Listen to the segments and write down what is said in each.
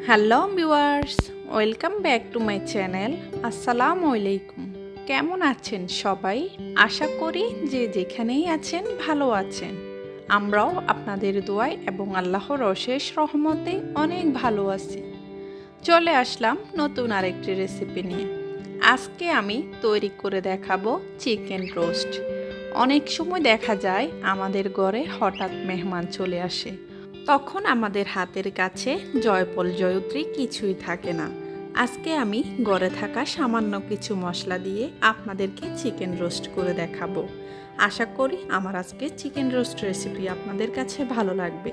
Hello viewers, welcome back to my channel. আসসালামু আলাইকুম। কেমন আছেন সবাই? আশা করি যে যেখানেই আছেন ভালো আছেন। আমরাও আপনাদের দোয়ায় এবং আল্লাহর অশেষ রহমতে অনেক ভালো আছি। চলে আসলাম নতুন আরেকটি রেসিপি নিয়ে। আজকে আমি তৈরি করে দেখাবো চিকেন রোস্ট। অনেক সময় দেখা যায় আমাদের ঘরে হঠাৎ মেহমান চলে আসে, তখন আমাদের হাতের কাছে জয়ফল জয়ত্রী কিছুই থাকে না। আজকে আমি ঘরে থাকা সামান্য কিছু মশলা দিয়ে আপনাদেরকে চিকেন রোস্ট করে দেখাবো। আশা করি আমার আজকে চিকেন রোস্ট রেসিপি আপনাদের কাছে ভালো লাগবে।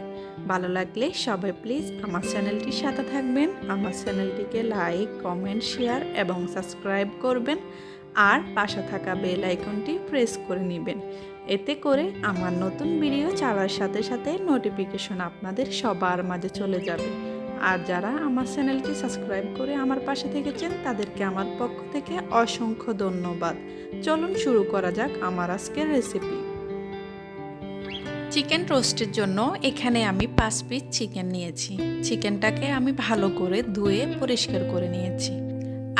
ভালো লাগলে সবাই প্লিজ আমার চ্যানেলটির সাথে থাকবেন। আমার চ্যানেলটিকে লাইক, কমেন্ট, শেয়ার এবং সাবস্ক্রাইব করবেন। আর পাশে থাকা বেল আইকনটি প্রেস করে নেবেন। এতে করে আমার নতুন ভিডিও ছাড়ার সাথে সাথে নোটিফিকেশন আপনাদের সবার মাঝে চলে যাবে। আর যারা আমার চ্যানেলটি সাবস্ক্রাইব করে আমার পাশে থেকেছেন তাদেরকে আমার পক্ষ থেকে অসংখ্য ধন্যবাদ। চলুন শুরু করা যাক আমার আজকের রেসিপি। চিকেন রোস্টের জন্য এখানে আমি 5 পিস চিকেন নিয়েছি। চিকেনটাকে আমি ভালো করে ধুয়ে পরিষ্কার করে নিয়েছি।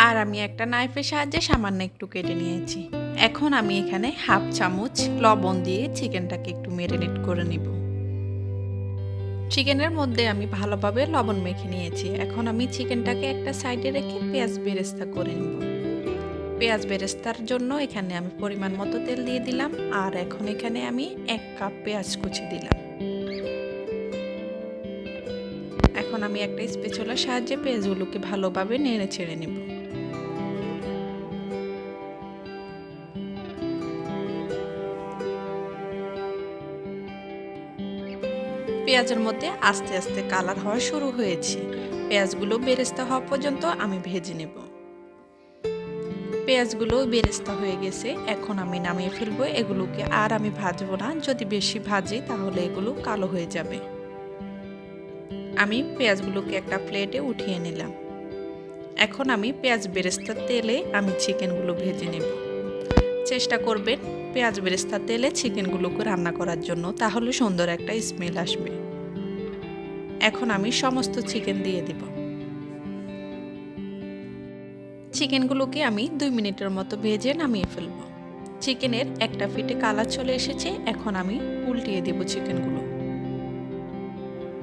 আর আমি একটা নাইফের সাহায্যে সামান্য একটু কেটে নিয়েছি। এখন আমি এখানে হাফ চামচ লবণ দিয়ে চিকেনটাকে একটু ম্যারিনেট করে নিব। চিকেনের মধ্যে আমি ভালোভাবে লবণ মেখে নিয়েছি। এখন আমি চিকেনটাকে একটা সাইডে রেখে পেঁয়াজ বেরেস্তা করে নিব। পেঁয়াজ বেরেস্তার জন্য এখানে আমি পরিমাণ মতো তেল দিয়ে দিলাম। আর এখন এখানে আমি 1 কাপ পেঁয়াজ কুচি দিলাম। এখন আমি একটা স্প্যাচুলার সাহায্যে পেঁয়াজগুলোকে ভালোভাবে নেড়ে ছেড়ে নেব। পেঁয়াজের মধ্যে আস্তে আস্তে কালার হওয়া শুরু হয়েছে। পেঁয়াজগুলো বেরেস্তা হওয়া পর্যন্ত আমি ভেজে নেব। পেঁয়াজগুলো বেরেস্তা হয়ে গেছে। এখন আমি নামিয়ে ফেলবো। এগুলোকে আর আমি ভাজবো না, যদি বেশি ভাজি তাহলে এগুলো কালো হয়ে যাবে। আমি পেঁয়াজগুলোকে একটা প্লেটে উঠিয়ে নিলাম। এখন আমি পেঁয়াজ বেরেস্তার তেলে আমি চিকেনগুলো ভেজে নেব। চেষ্টা করবেন পেঁয়াজ বেরেস্তার তেলে চিকেনগুলোকে রান্না করার জন্য, তাহলে সুন্দর একটা স্মেল আসবে। এখন আমি সমস্ত চিকেন দিয়ে দিব। চিকেনগুলোকে আমি 2 মিনিটের মতো ভেজে নামিয়ে ফেলব। চিকেনের একটা পিঠে কালার চলে এসেছে। এখন আমি উল্টিয়ে দেব চিকেনগুলো।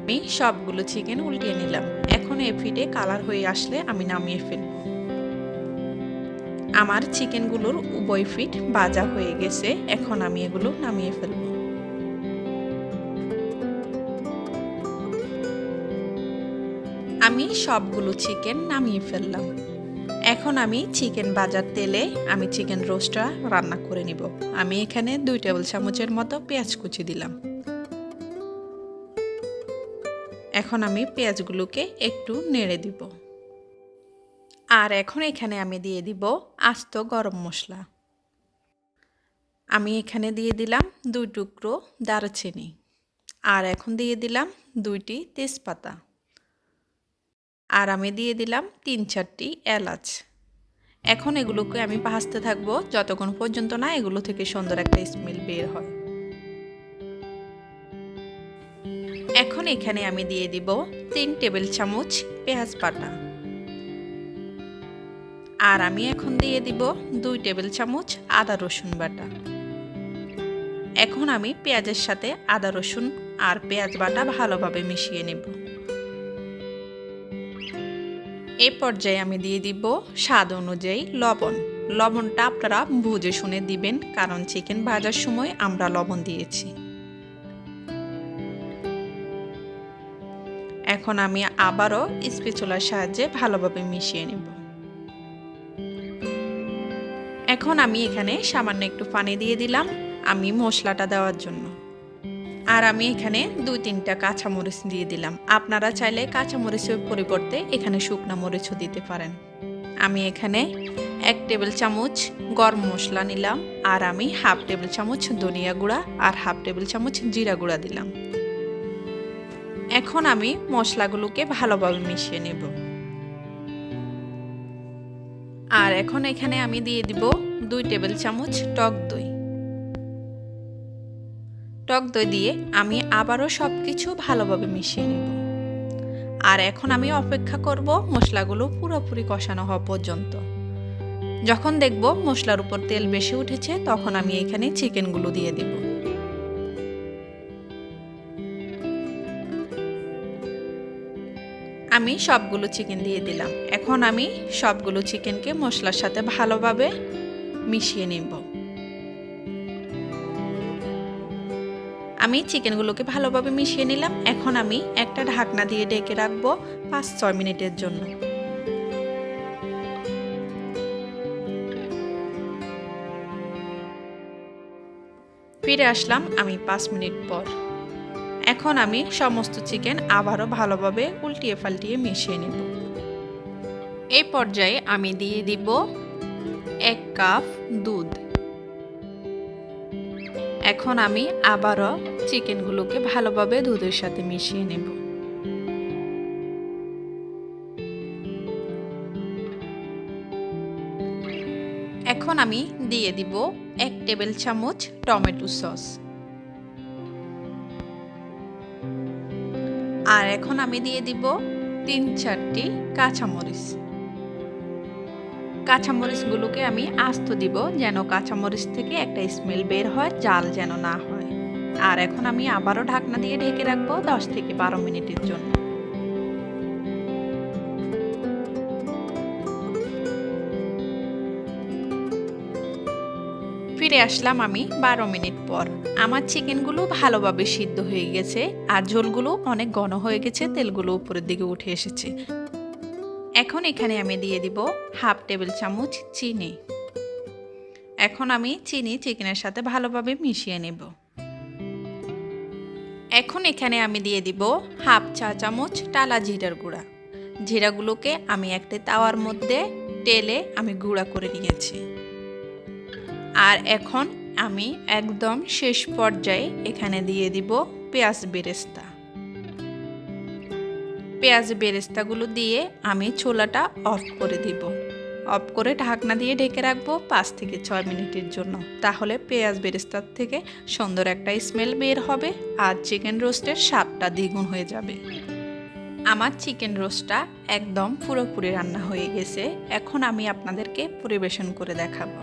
আমি সবগুলো চিকেন উল্টিয়ে নিলাম। এখন এই পিঠে কালার হয়ে আসলে আমি নামিয়ে ফেলব। আমার চিকেনগুলোর উভয় পিঠ ভাজা হয়ে গেছে। এখন আমি এগুলো নামিয়ে ফেলব। আমি সবগুলো চিকেন নামিয়ে ফেললাম। এখন আমি চিকেন ভাজার তেলে আমি চিকেন রোস্টটা রান্না করে নিব। আমি এখানে 2 টেবিল চামচের মতো পেঁয়াজ কুচি দিলাম। এখন আমি পেঁয়াজগুলোকে একটু নেড়ে দিব। আর এখন এখানে আমি দিয়ে দিব আস্ত গরম মশলা। আমি এখানে দিয়ে দিলাম 2 টুকরো দারুচিনি। আর এখন দিয়ে দিলাম 2টি তেজপাতা। আর আমি দিয়ে দিলাম 3-4টি এলাচ। এখন এগুলোকে আমি ভাজতে থাকবো যতক্ষণ পর্যন্ত না এগুলো থেকে সুন্দর একটা স্মেল বের হয়। এখন এখানে আমি দিয়ে দিব 3 টেবিল চামচ পেঁয়াজ বাটা। আর আমি এখন দিয়ে দিব 2 টেবিল চামচ আদা রসুন বাটা। এখন আমি পেঁয়াজের সাথে আদা রসুন আর পেঁয়াজ বাটা ভালোভাবে মিশিয়ে নেব। এই পর্যায়ে আমি দিয়ে দিব স্বাদ অনুযায়ী লবণ। লবণটা আপনারা বুঝে শুনে দিবেন, কারণ চিকেন ভাজার সময় আমরা লবণ দিয়েছি। এখন আমি আবারও স্প্যাচুলার সাহায্যে ভালোভাবে মিশিয়ে নেব। এখন আমি এখানে সামান্য একটু পানি দিয়ে দিলাম আমি মশলাটা দেওয়ার জন্য। আর আমি এখানে 2-3টা কাঁচামরিচ দিয়ে দিলাম। আপনারা চাইলে কাঁচামরিচের পরিবর্তে এখানে শুকনো মরিচও দিতে পারেন। আমি এখানে 1 টেবিল চামচ গরম মশলা নিলাম। আর আমি হাফ টেবিল চামচ ধনিয়া গুঁড়া আর হাফ টেবিল চামচ জিরা গুঁড়া দিলাম। এখন আমি মশলাগুলোকে ভালোভাবে মিশিয়ে নেব। আর এখন এখানে আমি দিয়ে দিব 2 টেবিল চামচ টক দই। টক দই দিয়ে আমি আবারও সবকিছু ভালোভাবে মিশিয়ে নেব। আর এখন আমি অপেক্ষা করব মশলাগুলো পুরোপুরি কষানো হওয়া পর্যন্ত। যখন দেখব মশলার উপর তেল বেশি উঠেছে তখন আমি এখানে চিকেনগুলো দিয়ে দেব। আমি সবগুলো চিকেন দিয়ে দিলাম। এখন আমি সবগুলো চিকেনকে মশলার সাথে ভালোভাবে মিশিয়ে নেব। আমি চিকেনগুলোকে ভালোভাবে মিশিয়ে নিলাম। এখন আমি একটা ঢাকনা দিয়ে ঢেকে রাখবো 5-6 মিনিটের জন্য। ফিরে আসলাম আমি 5 মিনিট পর। এখন আমি সমস্ত চিকেন আবারও ভালোভাবে উল্টিয়ে পাল্টিয়ে মিশিয়ে নেব। এই পর্যায়ে আমি দিয়ে দিব 1 কাপ দুধ। এখন আমি আবারও চিকেনগুলোকে ভালোভাবে দুধের সাথে মিশিয়ে নেব। এখন আমি দিয়ে দিব 1 টেবিল চামচ টমেটো সস। আর এখন আমি দিয়ে দিব 3-4টি কাঁচামরিচ। কাঁচামরিচগুলোকে আমি আস্ত দিব যেন কাঁচামরিচ থেকে একটা স্মেল বের হয়, জাল যেন না হয়। আর এখন আমি আবারও ঢাকনা দিয়ে ঢেকে রাখবো 10 থেকে 12 মিনিটের জন্য। ফিরে আসলাম আমি 12 মিনিট পর। আমার চিকেনগুলো ভালোভাবে সিদ্ধ হয়ে গেছে আর ঝোলগুলো অনেক ঘন হয়ে গেছে, তেলগুলো উপরের দিকে উঠে এসেছে। এখন এখানে আমি দিয়ে দিব 1/2 টেবিল চামচ চিনি। এখন আমি চিনি চিকেনের সাথে ভালোভাবে মিশিয়ে নেব। এখন এখানে আমি দিয়ে দিব 1/2 চা চামচ টালা জিরার গুঁড়া। জিরাগুলোকে আমি একটা তাওয়ার মধ্যে তেলে আমি গুঁড়া করে নিয়েছি। আর এখন আমি একদম শেষ পর্যায়ে এখানে দিয়ে দিব পেঁয়াজ বেরেস্তা। পেঁয়াজ বেরেস্তাগুলো দিয়ে আমি চুলাটা অফ করে দিব। অফ করে ঢাকনা দিয়ে ঢেকে রাখবো 5 থেকে 6 মিনিটের জন্য। তাহলে পেঁয়াজ বেরেস্তার থেকে সুন্দর একটা স্মেল বের হবে আর চিকেন রোস্টের স্বাদটা দ্বিগুণ হয়ে যাবে। আমার চিকেন রোস্টটা একদম পুরোপুরি রান্না হয়ে গেছে। এখন আমি আপনাদেরকে পরিবেশন করে দেখাবো।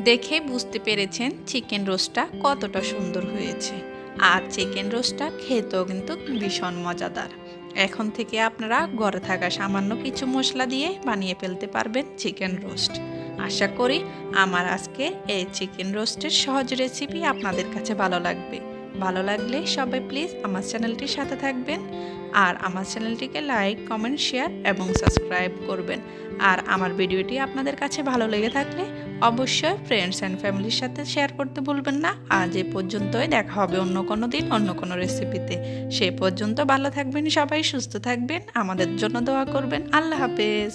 দেখে বুঝতে পেরেছেন চিকেন রোস্টটা কতটা সুন্দর হয়েছে। আর চিকেন রোস্টটা খেতেও কিন্তু ভীষণ মজাদার। এখন থেকে আপনারা ঘরে থাকা সামান্য কিছু মশলা দিয়ে বানিয়ে ফেলতে পারবেন চিকেন রোস্ট। আশা করি আমার আজকে এই চিকেন রোস্টের সহজ রেসিপি আপনাদের কাছে ভালো লাগবে। ভালো লাগলে সবাই প্লিজ আমার চ্যানেলটির সাথে থাকবেন আর আমার চ্যানেলটিকে লাইক, কমেন্ট, শেয়ার এবং সাবস্ক্রাইব করবেন। আর আমার ভিডিওটি আপনাদের কাছে ভালো লেগে থাকলে অবশ্যই ফ্রেন্ডস অ্যান্ড ফ্যামিলির সাথে শেয়ার করতে ভুলবেন না। আজ এ পর্যন্তই, দেখা হবে অন্য কোনো দিন অন্য কোনো রেসিপিতে। সে পর্যন্ত ভালো থাকবেন সবাই, সুস্থ থাকবেন, আমাদের জন্য দোয়া করবেন। আল্লাহ হাফেজ।